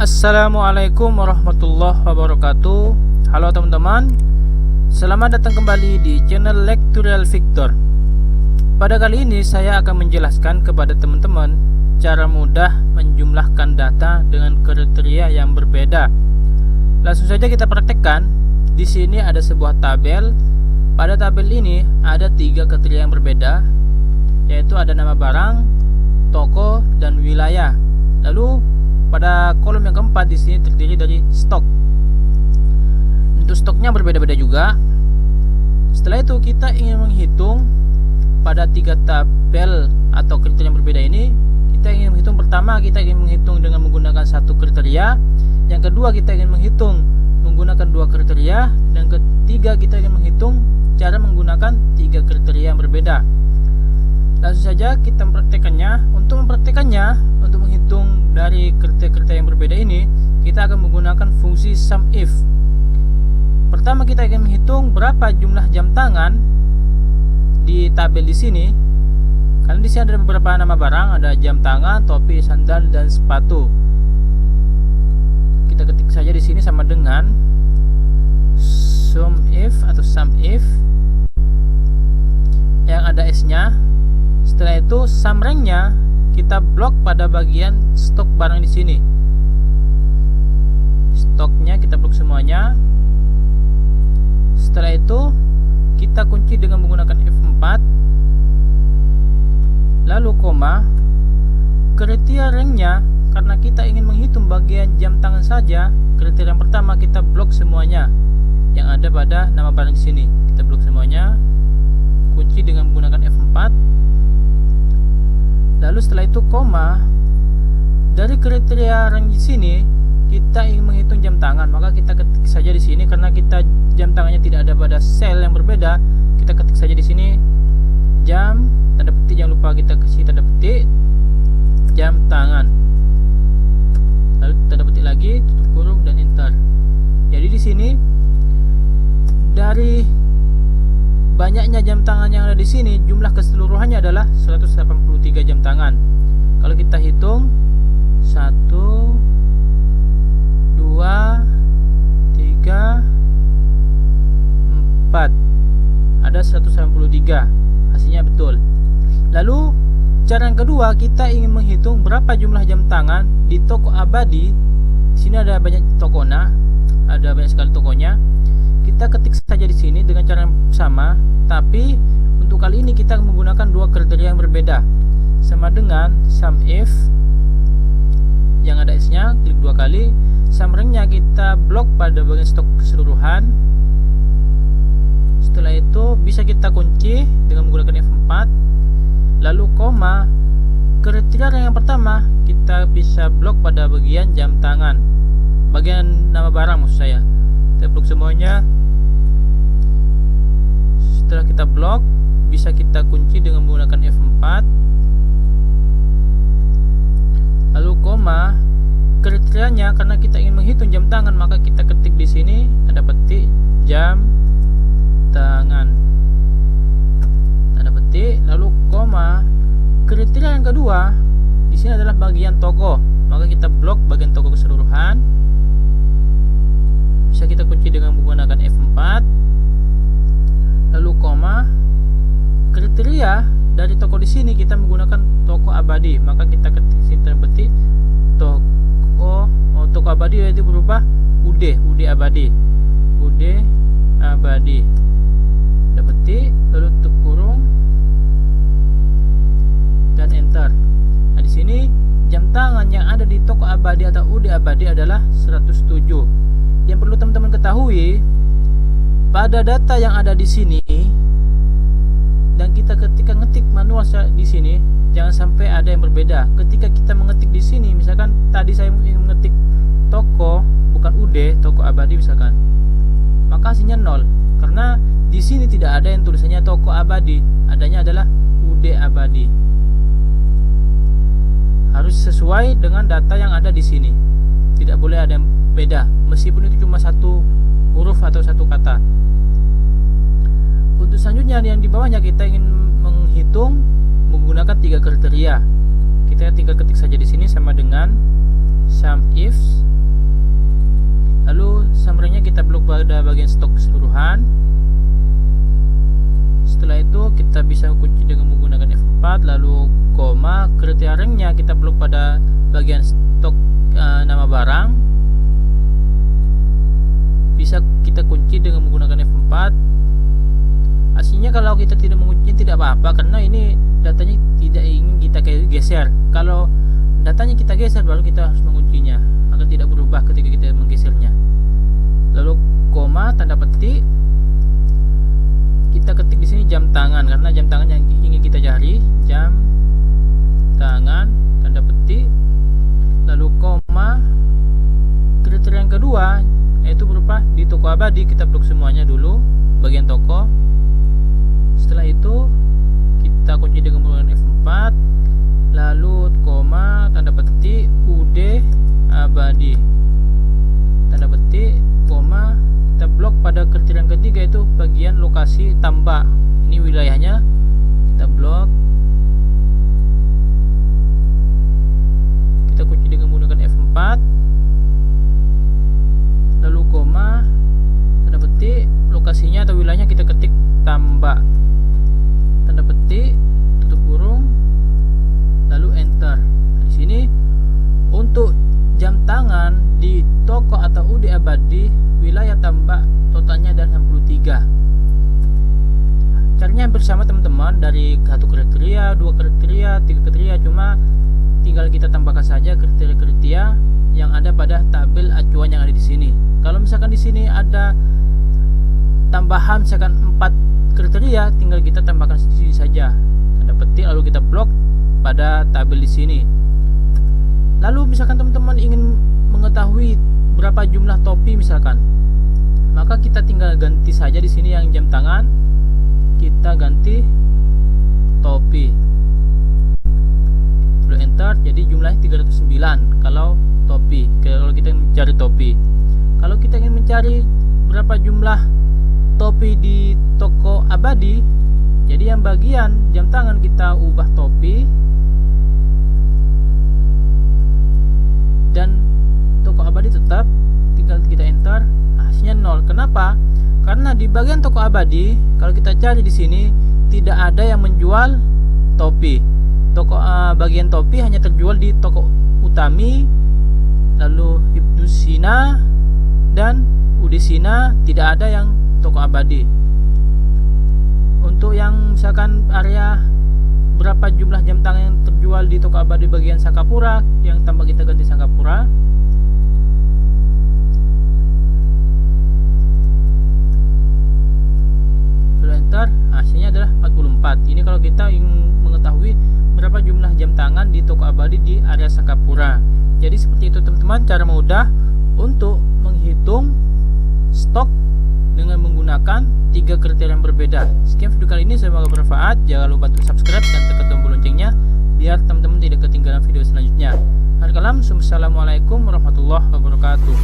Assalamualaikum warahmatullahi wabarakatuh. Halo teman-teman, selamat datang kembali di channel Lektural Victor. Pada kali ini saya akan menjelaskan kepada teman-teman cara mudah menjumlahkan data dengan kriteria yang berbeda. Langsung saja kita praktekkan. Di sini ada sebuah tabel. Pada tabel ini ada 3 kriteria yang berbeda, yaitu ada nama barang, toko, dan wilayah. Lalu pada kolom yang keempat di sini terdiri dari stok. Untuk stoknya berbeda-beda juga. Setelah itu kita ingin menghitung pada 3 tabel atau kriteria yang berbeda ini. Kita ingin menghitung, pertama kita ingin menghitung dengan menggunakan 1 kriteria. Yang kedua kita ingin menghitung menggunakan 2 kriteria. Dan ketiga kita ingin menghitung cara menggunakan 3 kriteria yang berbeda. Langsung saja kita mempraktekannya. Untuk mempraktekannya, untuk menghitung dari kriteria-kriteria yang berbeda ini, kita akan menggunakan fungsi SUMIF. Pertama kita akan menghitung berapa jumlah jam tangan di tabel di sini. Karena di sini ada beberapa nama barang, ada jam tangan, topi, sandal, dan sepatu. Kita ketik saja di sini sama dengan SUMIF atau SUMIF yang ada S-nya. Setelah itu sum rank-nya kita blok pada bagian stok barang di sini. Stoknya kita blok semuanya. Setelah itu kita kunci dengan menggunakan F4. Lalu koma. Kriteria rank-nya, karena kita ingin menghitung bagian jam tangan saja, kriteria yang pertama kita blok semuanya yang ada pada nama barang di sini. Kita blok semuanya. Kunci dengan menggunakan F4. Lalu setelah itu koma. Dari kriteria rank di sini kita ingin menghitung jam tangan, maka kita ketik saja di sini. Karena kita jam tangannya tidak ada pada sel yang berbeda, kita ketik saja di sini jam, tanda petik, jangan lupa kita kasih tanda petik jam tangan. Lalu tanda petik lagi, tutup kurung, dan enter. Jadi di sini dari banyaknya jam tangan yang ada di sini, jumlah keseluruhannya adalah 183 jam tangan. Kalau kita hitung 1 2 3 4, ada 183. Hasilnya betul. Lalu cara yang kedua, kita ingin menghitung berapa jumlah jam tangan di toko abadi. Di sini ada banyak tokona, ada banyak sekali tokonya. Kita ketik saja di sini dengan cara yang sama, tapi untuk kali ini kita menggunakan 2 kriteria yang berbeda. Sama dengan SUMIF yang ada S-nya, klik 2 kali. Sum rank-nya kita blok pada bagian stok keseluruhan. Setelah itu bisa kita kunci dengan menggunakan F4. Lalu koma. Kriteria yang pertama kita bisa blok pada bagian jam tangan, bagian nama barang maksud saya. Kita blok semuanya. Setelah kita blok, bisa kita kunci dengan menggunakan F4. Lalu koma. Kriterianya, karena kita ingin menghitung jam tangan, maka kita ketik di sini tanda petik jam tangan, tanda petik, lalu koma. Kriteria yang kedua di sini adalah bagian toko, maka kita blok bagian toko keseluruhan. Bisa kita kunci dengan menggunakan F4. Lalu koma. Kriteria dari toko di sini kita menggunakan toko abadi, maka kita ketik sini tanda petik toko abadi, yaitu berupa UD abadi, UD abadi. Tanda petik, lalu tutup kurung, dan enter. Nah, di sini jam tangan yang ada di toko abadi atau UD abadi adalah 107. Yang perlu teman-teman ketahui, pada data yang ada di sini dan kita ketika ngetik manual di sini, jangan sampai ada yang berbeda. Ketika kita mengetik di sini, misalkan tadi saya ingin mengetik toko bukan UD, toko abadi misalkan, maka hasilnya 0 karena di sini tidak ada yang tulisannya toko abadi, adanya adalah UD abadi. Harus sesuai dengan data yang ada di sini. Tidak boleh ada yang beda, meskipun itu cuma 1 huruf atau 1 kata. Untuk selanjutnya yang di bawahnya kita ingin menghitung menggunakan 3 kriteria. Kita tinggal ketik saja di sini sama dengan sum ifs, lalu summary-nya kita blok pada bagian stok keseluruhan. Setelah itu kita bisa kunci dengan menggunakan F4, lalu koma, kriteria ranknya kita blok pada bagian stok nama barang, bisa kita kunci dengan menggunakan F4. Aslinya kalau kita tidak menguncinya tidak apa-apa, karena ini datanya tidak ingin kita geser. Kalau datanya kita geser baru kita harus menguncinya agar tidak berubah ketika kita menggesernya. Lalu koma, tanda petik, kita ketik di sini jam tangan karena jam tangan yang ingin kita cari, jam tangan, tanda petik, lalu koma, kriteria yang kedua yaitu berupa di toko abadi, kita blok semuanya dulu bagian toko. Setelah itu kita kunci dengan menggunakan F4, lalu koma, tanda petik, UD abadi, tanda petik, koma, kita blok pada kriteria yang ketiga yaitu bagian lokasi tambak. Ini wilayahnya kita blok, kita kunci dengan menggunakan F4, lalu koma, tanda petik, lokasinya atau wilayahnya kita ketik tambak, tanda petik, tutup kurung, lalu enter. Di sini untuk jam tangan di toko atau UD abadi wilayah tambak totalnya ada 63. Caranya hampir sama teman-teman, dari satu kriteria, dua kriteria, tiga kriteria, cuma tinggal kita tambahkan saja kriteria-kriteria yang ada pada tabel acuan yang ada di sini. Kalau misalkan di sini ada tambahan misalkan 4 kriteria, tinggal kita tambahkan di sini saja, tanda petik, lalu kita blok pada tabel di sini. Lalu misalkan teman-teman ingin mengetahui berapa jumlah topi misalkan, maka kita tinggal ganti saja di sini yang jam tangan, kita ganti topi, lalu enter. Jadi jumlahnya 309 kalau topi, kalau kita mencari topi. Kalau kita ingin mencari berapa jumlah topi di toko abadi, jadi yang bagian jam tangan kita ubah topi, dan toko abadi tetap, tinggal kita enter, hasilnya 0. Kenapa? Karena di bagian toko abadi kalau kita cari di sini tidak ada yang menjual topi. Toko bagian topi hanya terjual di toko Utami, lalu Ibnusina dan Udisina, tidak ada yang toko abadi. Untuk yang misalkan area berapa jumlah jam tangan yang terjual di toko abadi bagian Sakapura, yang tambah kita ganti Sakapura, lalu enter, hasilnya adalah 44. Ini kalau kita ingin mengetahui berapa jumlah jam tangan di toko abadi di area Sakapura. Jadi seperti itu teman-teman, cara mudah untuk menghitung stok dengan menggunakan 3 kriteria yang berbeda. Sekian video kali ini, semoga bermanfaat. Jangan lupa untuk subscribe dan tekan tombol loncengnya biar teman-teman tidak ketinggalan video selanjutnya. Assalamualaikum warahmatullahi wabarakatuh.